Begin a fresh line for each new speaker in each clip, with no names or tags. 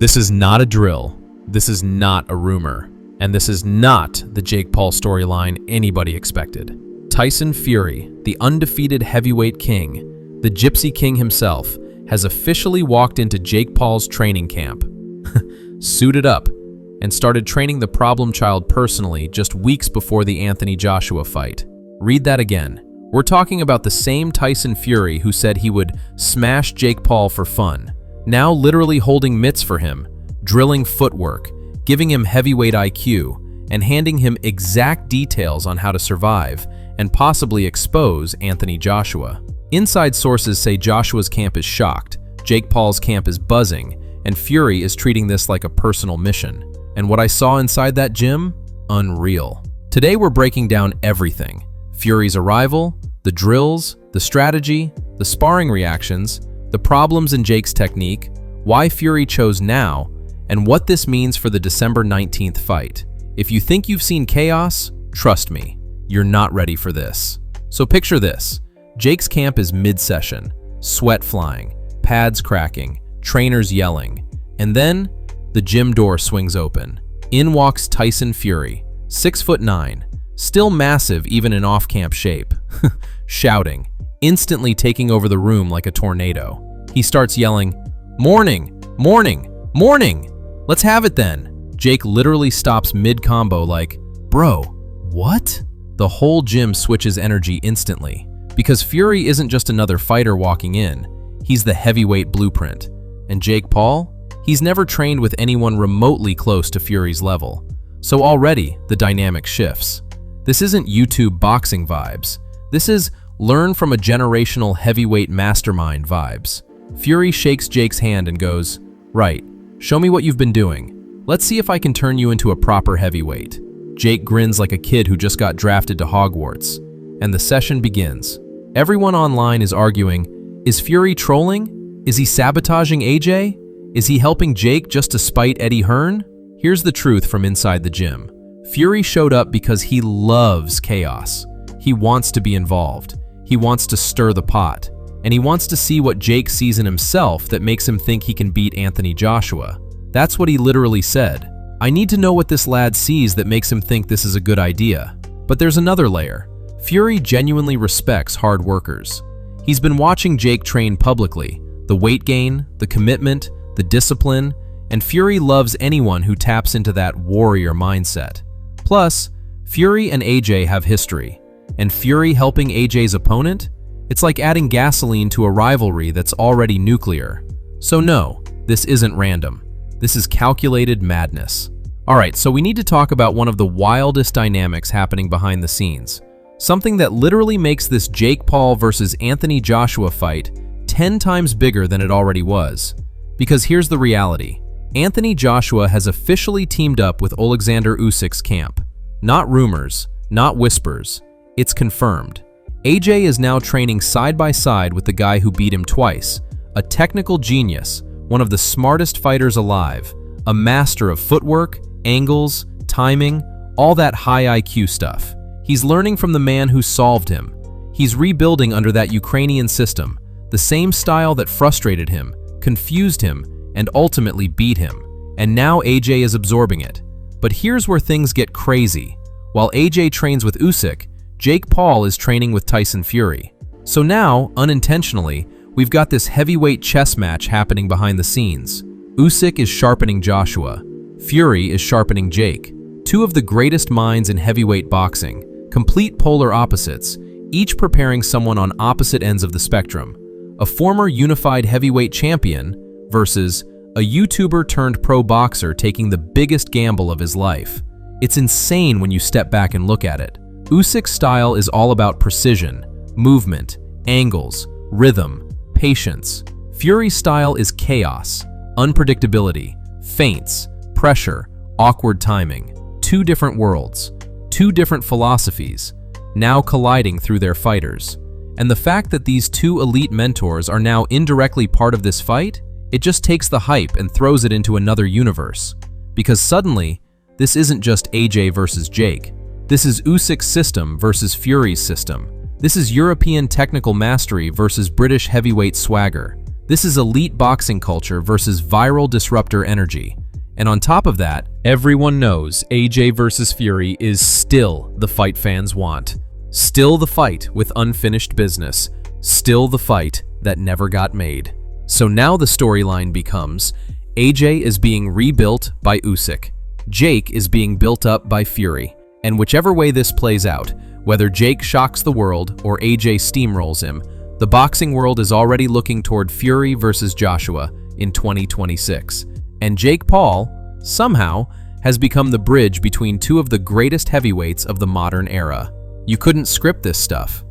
This is not a drill, this is not a rumor, and this is not the Jake Paul storyline anybody expected. Tyson Fury, the undefeated heavyweight king, the Gypsy King himself, has officially walked into Jake Paul's training camp, suited up, and started training the problem child personally just weeks before the Anthony Joshua fight. Read that again. We're talking about the same Tyson Fury who said he would smash Jake Paul for fun, now literally holding mitts for him, drilling footwork, giving him heavyweight IQ, and handing him exact details on how to survive and possibly expose Anthony Joshua. Inside sources say Joshua's camp is shocked, Jake Paul's camp is buzzing, and Fury is treating this like a personal mission. And what I saw inside that gym? Unreal. Today we're breaking down everything. Fury's arrival, the drills, the strategy, the sparring reactions, the problems in Jake's technique, why Fury chose now, and what this means for the December 19th fight. If you think you've seen chaos, trust me, you're not ready for this. So picture this. Jake's camp is mid-session, sweat flying, pads cracking, trainers yelling, and then the gym door swings open. In walks Tyson Fury, 6'9", still massive even in off-camp shape, shouting, instantly taking over the room like a tornado. He starts yelling, "Morning, morning, morning! Let's have it then!" Jake literally stops mid-combo like, "Bro, what?" The whole gym switches energy instantly, because Fury isn't just another fighter walking in, he's the heavyweight blueprint. And Jake Paul? He's never trained with anyone remotely close to Fury's level. So already, the dynamic shifts. This isn't YouTube boxing vibes. This is learn from a generational heavyweight mastermind vibes. Fury shakes Jake's hand and goes, "Right, show me what you've been doing. Let's see if I can turn you into a proper heavyweight." Jake grins like a kid who just got drafted to Hogwarts. And the session begins. Everyone online is arguing, is Fury trolling? Is he sabotaging AJ? Is he helping Jake just to spite Eddie Hearn? Here's the truth from inside the gym. Fury showed up because he loves chaos. He wants to be involved. He wants to stir the pot. And he wants to see what Jake sees in himself that makes him think he can beat Anthony Joshua. That's what he literally said. I need to know what this lad sees that makes him think this is a good idea. But there's another layer. Fury genuinely respects hard workers. He's been watching Jake train publicly, the weight gain, the commitment, the discipline, and Fury loves anyone who taps into that warrior mindset. Plus, Fury and AJ have history, and Fury helping AJ's opponent? It's like adding gasoline to a rivalry that's already nuclear. So no, this isn't random. This is calculated madness. Alright, so we need to talk about one of the wildest dynamics happening behind the scenes. Something that literally makes this Jake Paul versus Anthony Joshua fight 10 times bigger than it already was. Because here's the reality. Anthony Joshua has officially teamed up with Alexander Usyk's camp. Not rumors, not whispers. It's confirmed. AJ is now training side by side with the guy who beat him twice, a technical genius, one of the smartest fighters alive, a master of footwork, angles, timing, all that high IQ stuff. He's learning from the man who solved him. He's rebuilding under that Ukrainian system, the same style that frustrated him, confused him, and ultimately beat him. And now AJ is absorbing it. But here's where things get crazy. While AJ trains with Usyk, Jake Paul is training with Tyson Fury. So now, unintentionally, we've got this heavyweight chess match happening behind the scenes. Usyk is sharpening Joshua. Fury is sharpening Jake. Two of the greatest minds in heavyweight boxing, complete polar opposites, each preparing someone on opposite ends of the spectrum. A former unified heavyweight champion versus a YouTuber turned pro boxer taking the biggest gamble of his life. It's insane when you step back and look at it. Usyk's style is all about precision, movement, angles, rhythm, patience. Fury's style is chaos, unpredictability, feints, pressure, awkward timing. Two different worlds, two different philosophies, now colliding through their fighters. And the fact that these two elite mentors are now indirectly part of this fight, it just takes the hype and throws it into another universe. Because suddenly, this isn't just AJ versus Jake. This is Usyk's system versus Fury's system. This is European technical mastery versus British heavyweight swagger. This is elite boxing culture versus viral disruptor energy. And on top of that, everyone knows AJ versus Fury is still the fight fans want. Still the fight with unfinished business. Still the fight that never got made. So now the storyline becomes AJ is being rebuilt by Usyk. Jake is being built up by Fury. And whichever way this plays out, whether Jake shocks the world or AJ steamrolls him, the boxing world is already looking toward Fury versus Joshua in 2026. And Jake Paul, somehow, has become the bridge between two of the greatest heavyweights of the modern era. You couldn't script this stuff.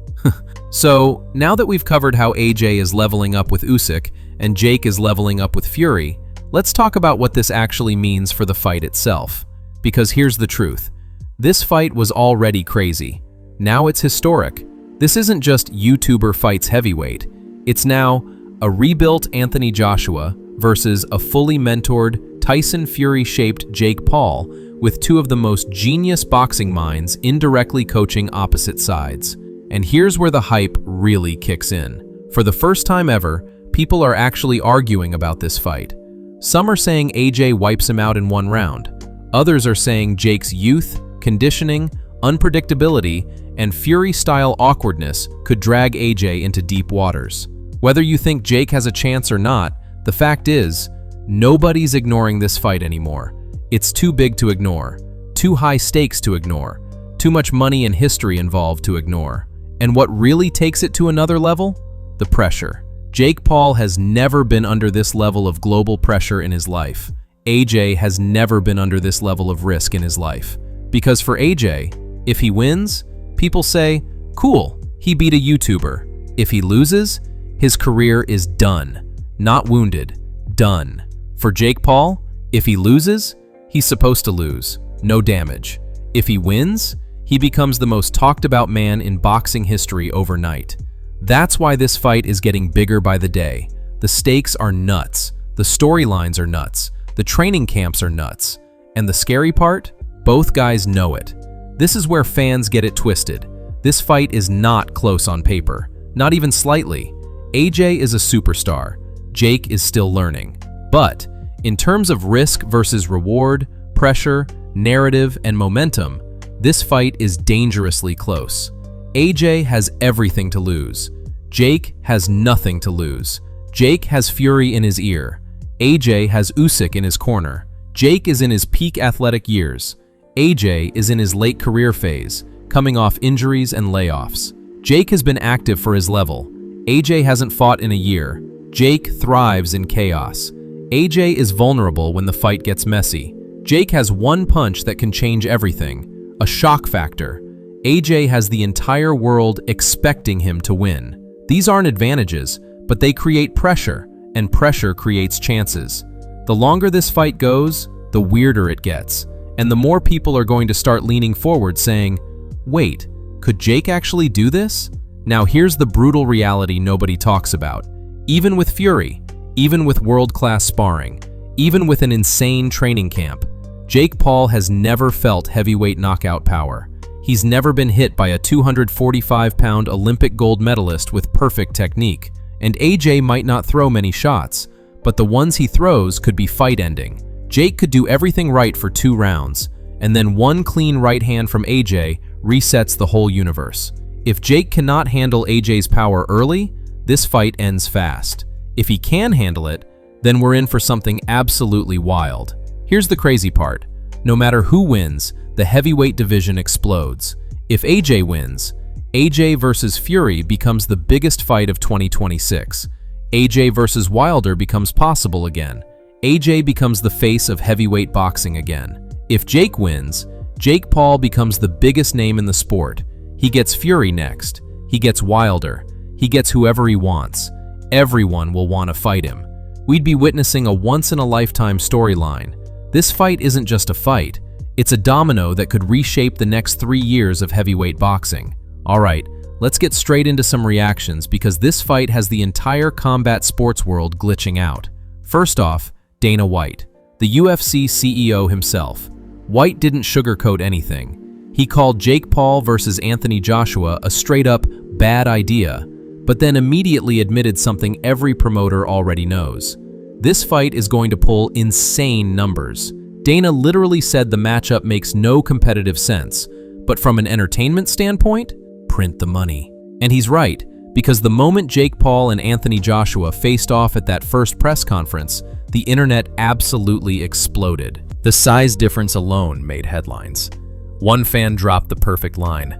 So, now that we've covered how AJ is leveling up with Usyk and Jake is leveling up with Fury, let's talk about what this actually means for the fight itself. Because here's the truth. This fight was already crazy. Now it's historic. This isn't just YouTuber fights heavyweight. It's now a rebuilt Anthony Joshua versus a fully mentored, Tyson Fury-shaped Jake Paul with two of the most genius boxing minds indirectly coaching opposite sides. And here's where the hype really kicks in. For the first time ever, people are actually arguing about this fight. Some are saying AJ wipes him out in one round. Others are saying Jake's youth, conditioning, unpredictability, and Fury-style awkwardness could drag AJ into deep waters. Whether you think Jake has a chance or not, the fact is, nobody's ignoring this fight anymore. It's too big to ignore, too high stakes to ignore, too much money and history involved to ignore. And what really takes it to another level? The pressure. Jake Paul has never been under this level of global pressure in his life. AJ has never been under this level of risk in his life. Because for AJ, if he wins, people say, cool, he beat a YouTuber. If he loses, his career is done. Not wounded, done. For Jake Paul, if he loses, he's supposed to lose. No damage. If he wins, he becomes the most talked about man in boxing history overnight. That's why this fight is getting bigger by the day. The stakes are nuts. The storylines are nuts. The training camps are nuts. And the scary part? Both guys know it. This is where fans get it twisted. This fight is not close on paper. Not even slightly. AJ is a superstar. Jake is still learning. But in terms of risk versus reward, pressure, narrative, and momentum, this fight is dangerously close. AJ has everything to lose. Jake has nothing to lose. Jake has Fury in his ear. AJ has Usyk in his corner. Jake is in his peak athletic years. AJ is in his late career phase, coming off injuries and layoffs. Jake has been active for his level. AJ hasn't fought in a year. Jake thrives in chaos. AJ is vulnerable when the fight gets messy. Jake has one punch that can change everything. A shock factor. AJ has the entire world expecting him to win. These aren't advantages, but they create pressure, and pressure creates chances. The longer this fight goes, the weirder it gets, and the more people are going to start leaning forward saying, wait, could Jake actually do this? Now here's the brutal reality nobody talks about. Even with Fury, even with world-class sparring, even with an insane training camp, Jake Paul has never felt heavyweight knockout power. He's never been hit by a 245-pound Olympic gold medalist with perfect technique. And AJ might not throw many shots, but the ones he throws could be fight-ending. Jake could do everything right for 2 rounds, and then one clean right hand from AJ resets the whole universe. If Jake cannot handle AJ's power early, this fight ends fast. If he can handle it, then we're in for something absolutely wild. Here's the crazy part. No matter who wins, the heavyweight division explodes. If AJ wins, AJ versus Fury becomes the biggest fight of 2026. AJ versus Wilder becomes possible again. AJ becomes the face of heavyweight boxing again. If Jake wins, Jake Paul becomes the biggest name in the sport. He gets Fury next. He gets Wilder. He gets whoever he wants. Everyone will want to fight him. We'd be witnessing a once-in-a-lifetime storyline. This fight isn't just a fight. It's a domino that could reshape the next 3 years of heavyweight boxing. Alright, let's get straight into some reactions because this fight has the entire combat sports world glitching out. First off, Dana White, the UFC CEO himself. White didn't sugarcoat anything. He called Jake Paul versus Anthony Joshua a straight-up bad idea, but then immediately admitted something every promoter already knows. This fight is going to pull insane numbers. Dana literally said the matchup makes no competitive sense, but from an entertainment standpoint, print the money. And he's right, because the moment Jake Paul and Anthony Joshua faced off at that first press conference, the internet absolutely exploded. The size difference alone made headlines. One fan dropped the perfect line.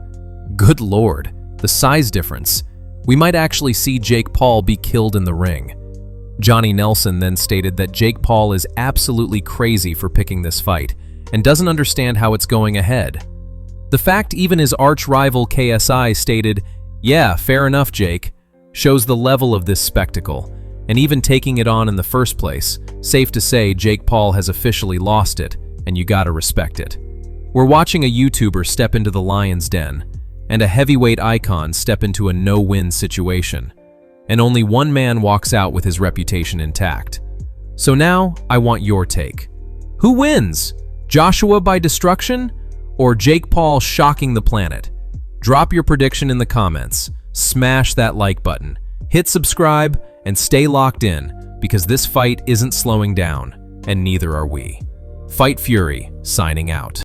"Good Lord, the size difference. We might actually see Jake Paul be killed in the ring." Johnny Nelson then stated that Jake Paul is absolutely crazy for picking this fight and doesn't understand how it's going ahead. The fact even his arch-rival KSI stated, "Yeah, fair enough, Jake," shows the level of this spectacle, and even taking it on in the first place, safe to say Jake Paul has officially lost it, and you gotta respect it. We're watching a YouTuber step into the lion's den, and a heavyweight icon step into a no-win situation, and only one man walks out with his reputation intact. So now, I want your take. Who wins? Joshua by destruction, or Jake Paul shocking the planet? Drop your prediction in the comments, smash that like button, hit subscribe, and stay locked in, because this fight isn't slowing down, and neither are we. Fight Fury, signing out.